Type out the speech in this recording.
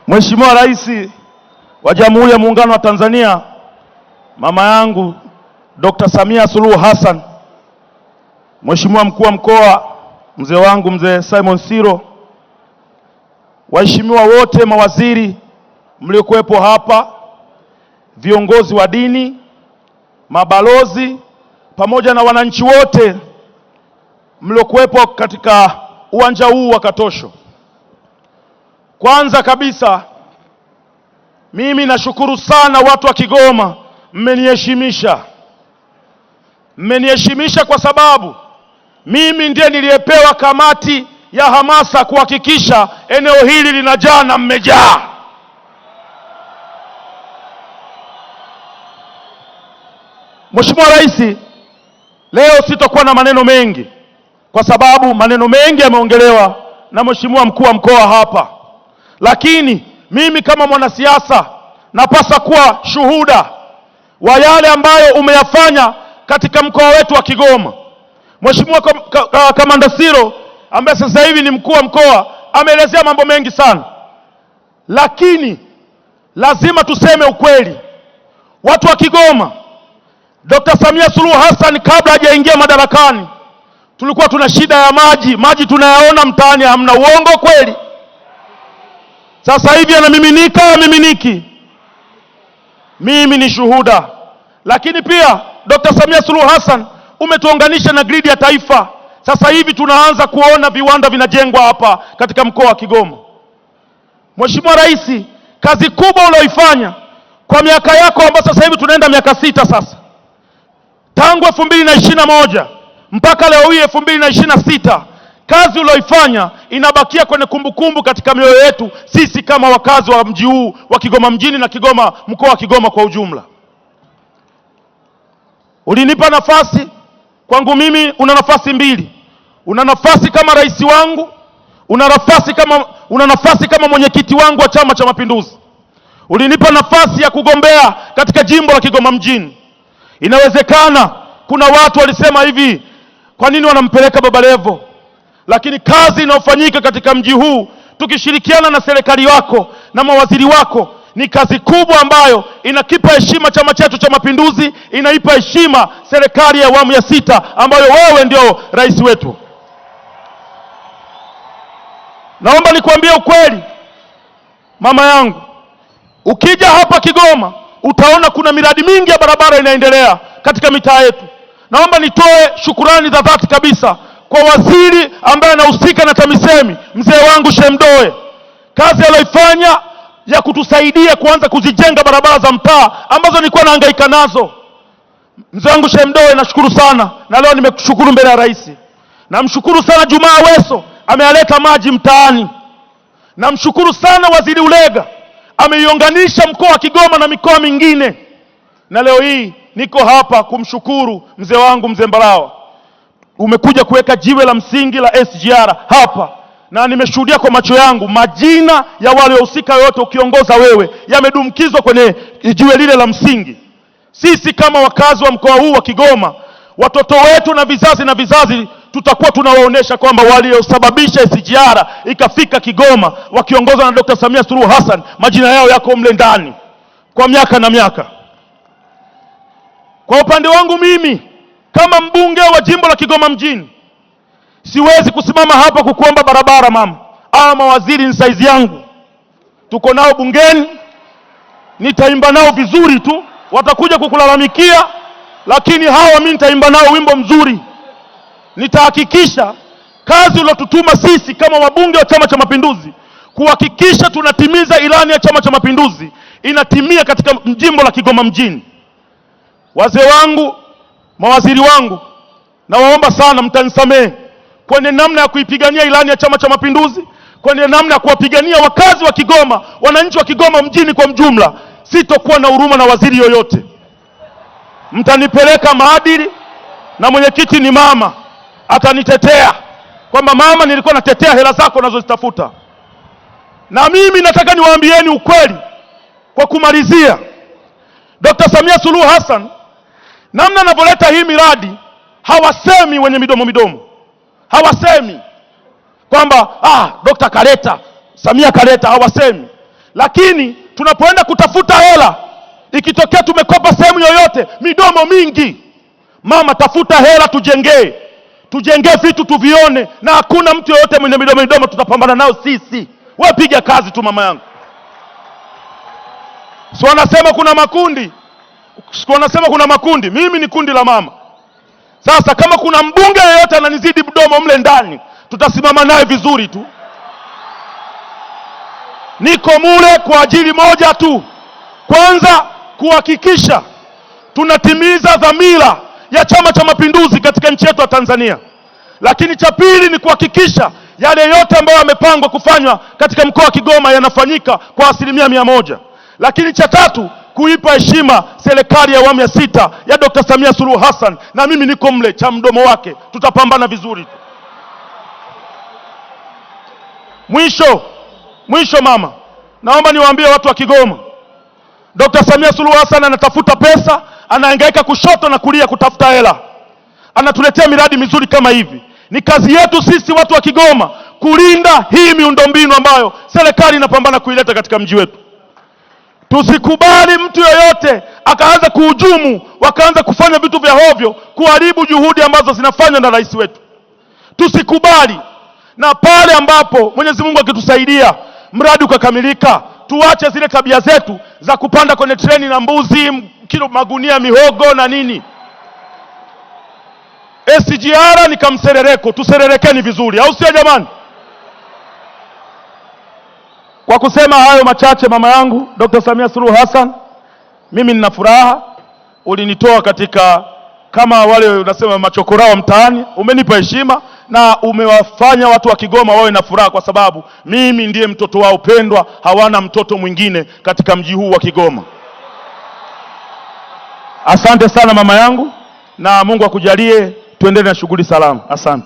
Mheshimiwa Rais wa Jamhuri ya Muungano wa Tanzania, mama yangu Dr. Samia Suluhu Hassan, Mheshimiwa Mkuu wa Mkoa, mzee wangu mzee Simon Siro, waheshimiwa wote mawaziri mliokuwepo hapa, viongozi wa dini, mabalozi pamoja na wananchi wote mliokuwepo katika uwanja huu wa Katosho. Kwanza kabisa mimi nashukuru sana watu wa Kigoma, mmeniheshimisha. Mmeniheshimisha kwa sababu mimi ndiye niliyepewa kamati ya hamasa kuhakikisha eneo hili linajaa na mmejaa. Mheshimiwa Rais, leo sitakuwa na maneno mengi kwa sababu maneno mengi yameongelewa na Mheshimiwa Mkuu wa Mkoa hapa. Lakini mimi kama mwanasiasa napaswa kuwa shuhuda wa yale ambayo umeyafanya katika mkoa wetu wa Kigoma. Mheshimiwa Kamanda Siro ambaye sasa hivi ni mkuu wa mkoa ameelezea mambo mengi sana, lakini lazima tuseme ukweli. Watu wa Kigoma, Dr. Samia Suluhu Hassan kabla hajaingia madarakani tulikuwa tuna shida ya maji. Maji tunayaona mtaani, hamna. Uongo kweli? Sasa hivi yanamiminika, yamiminiki. Mimi ni shuhuda. Lakini pia Dr. Samia Suluhu Hassan umetuunganisha na gridi ya taifa. Sasa hivi tunaanza kuona viwanda vinajengwa hapa katika mkoa wa Kigoma. Mheshimiwa Rais, kazi kubwa uliyoifanya kwa miaka yako ambayo sasa hivi tunaenda miaka 6 sasa, tangu 2021 mpaka leo hii 2026, kazi uliyoifanya inabakia kwenye kumbukumbu katika mioyo yetu sisi kama wakazi wa mji huu wa Kigoma mjini na Kigoma, mkoa wa Kigoma kwa ujumla. Ulinipa nafasi, kwangu mimi una nafasi mbili. Una nafasi kama rais wangu, una nafasi kama mwenyekiti wangu wa Chama cha Mapinduzi. Ulinipa nafasi ya kugombea katika jimbo la Kigoma mjini. Inawezekana kuna watu walisema hivi, kwa nini wanampeleka Baba Levo? Lakini kazi inayofanyika katika mji huu tukishirikiana na serikali wako na mawaziri wako ni kazi kubwa ambayo inakipa heshima chama chetu cha Mapinduzi, inaipa heshima serikali ya awamu ya 6 ambayo wewe ndio rais wetu. Naomba nikwambie ukweli, mama yangu, ukija hapa Kigoma utaona kuna miradi mingi ya barabara inaendelea katika mitaa yetu. Naomba nitoe shukurani za dhati kabisa kwa waziri ambaye anahusika na TAMISEMI, mzee wangu Shemdoe. Kazi aliyoifanya ya kutusaidia kuanza kuzijenga barabara za mtaa ambazo nilikuwa nahangaika nazo. Mzee wangu Shemdoe, nashukuru sana, na leo nimekushukuru mbele ya rais. Namshukuru sana Jumaa Weso, amealeta maji mtaani. Namshukuru sana Waziri Ulega, ameiunganisha mkoa wa Kigoma na mikoa mingine. Na leo hii niko hapa kumshukuru mzee wangu mzee Mbarawa. Umekuja kuweka jiwe la msingi la SGR hapa, na nimeshuhudia kwa macho yangu majina ya wale wahusika wote ukiongoza wewe yamedumkizwa kwenye jiwe lile la msingi. Sisi kama wakazi wa mkoa huu wa Kigoma, watoto wetu na vizazi tutakuwa tunawaonesha kwamba waliosababisha SGR ikafika Kigoma wakiongozwa na Dr. Samia Suluhu Hassan majina yao yako mle ndani kwa miaka na miaka. Kwa upande wangu mimi kama mbunge wa jimbo la Kigoma mjini, siwezi kusimama hapa kukuomba barabara mama. Mawaziri ni saizi yangu, tuko nao bungeni, nitaimba nao vizuri tu, watakuja kukulalamikia, lakini hawa mimi nitaimba nao wimbo mzuri. Nitahakikisha kazi uliyotutuma sisi kama wabunge wa Chama cha Mapinduzi kuhakikisha tunatimiza ilani ya Chama cha Mapinduzi inatimia katika jimbo la Kigoma mjini. Wazee wangu, mawaziri wangu, nawaomba sana mtanisamehe kwenye namna ya kuipigania ilani ya Chama cha Mapinduzi, kwenye namna ya kuwapigania wakazi wa Kigoma, wananchi wa Kigoma mjini kwa mjumla. Sitokuwa na huruma na waziri yoyote. Mtanipeleka maadili, na mwenyekiti ni mama, atanitetea kwamba mama, nilikuwa natetea hela zako unazozitafuta. Na mimi nataka niwaambieni ukweli kwa kumalizia. Dr. Samia Suluhu Hassan namna anavyoleta hii miradi, hawasemi wenye midomo. Hawasemi kwamba Dr. kaleta Samia kaleta, hawasemi. Lakini tunapoenda kutafuta hela, ikitokea tumekopa sehemu yoyote, midomo mingi. Mama, tafuta hela, tujengee vitu tuvione, na hakuna mtu yoyote mwenye midomo tutapambana nao sisi. Wewe piga kazi tu mama yangu. Si wanasema kuna makundi, mimi ni kundi la mama. Sasa kama kuna mbunge yeyote ananizidi mdomo mle ndani, tutasimama naye vizuri tu. Niko mule kwa ajili moja tu, kwanza kuhakikisha tunatimiza dhamira ya Chama cha Mapinduzi katika nchi yetu ya Tanzania. Lakini cha pili ni kuhakikisha yale yote ambayo yamepangwa kufanywa katika mkoa wa Kigoma yanafanyika kwa 100%. Lakini cha tatu, kuipa heshima serikali ya awamu ya 6 ya Dr. Samia Suluhu Hassan, na mimi niko mle cha mdomo wake, tutapambana vizuri. Mwisho mama, naomba niwaambie watu wa Kigoma, Dr. Samia Suluhu Hassan anatafuta pesa, anahangaika kushoto na kulia kutafuta hela, anatuletea miradi mizuri kama hivi. Ni kazi yetu sisi watu wa Kigoma kulinda hii miundombinu ambayo serikali inapambana kuileta katika mji wetu. Tusikubali mtu yeyote akaanza kuhujumu, wakaanza kufanya vitu vya hovyo kuharibu juhudi ambazo zinafanywa na rais wetu. Tusikubali. Na pale ambapo Mwenyezi Mungu akitusaidia mradi ukakamilika, tuache zile tabia zetu za kupanda kwenye treni na mbuzi, kilo magunia mihogo na nini. SGR ni kamserereko, tusererekeni vizuri, au sio jamani? Kwa kusema hayo machache, mama yangu Dr. Samia Suluhu Hassan, mimi nina furaha. Ulinitoa katika kama wale unasema machokora wa mtaani, umenipa heshima na umewafanya watu wa Kigoma wawe na furaha, kwa sababu mimi ndiye mtoto wao pendwa, hawana mtoto mwingine katika mji huu wa Kigoma. Asante sana mama yangu, na Mungu akujalie tuendelee na shughuli salama. Asante.